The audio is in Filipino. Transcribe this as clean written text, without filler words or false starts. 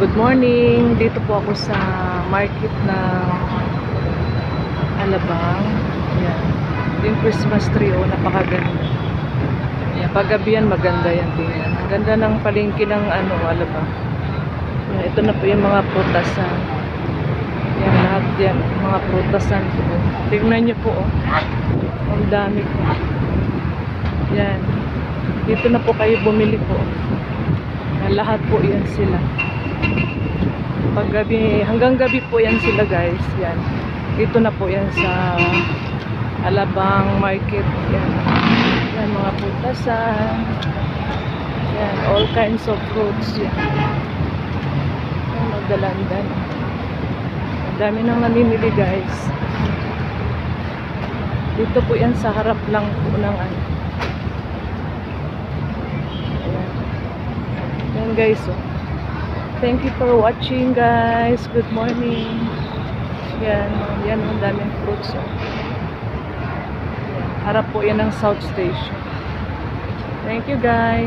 Good morning. Dito po ako sa market ng Alabang. Yan. Yung Christmas tree, oh, napakaganda. Yan. Paggabi yan, maganda yan. Tingnan. Ang ganda ng palengke ng Alabang. Yan. Ito na po yung mga prutasan. Yan, lahat yan. Mga prutasan po. Tingnan nyo po, oh. Ang dami po. Yan. Dito na po kayo bumili po. Yan, lahat po yan sila. Paggabi, hanggang gabi po yan sila, guys. Yan. Dito na po yan sa Alabang Market. Yan. Yan, mga putasan. Yan, all kinds of fruits. Yan. Yan, magdalandan. Ang dami nang namimili, guys. Dito po yan sa harap lang po ng Yan. Yan, guys, oh. Thank you for watching, guys. Good morning. Yan, yan ang daming fruits. Yan. Harap po yan ng South Station. Thank you, guys.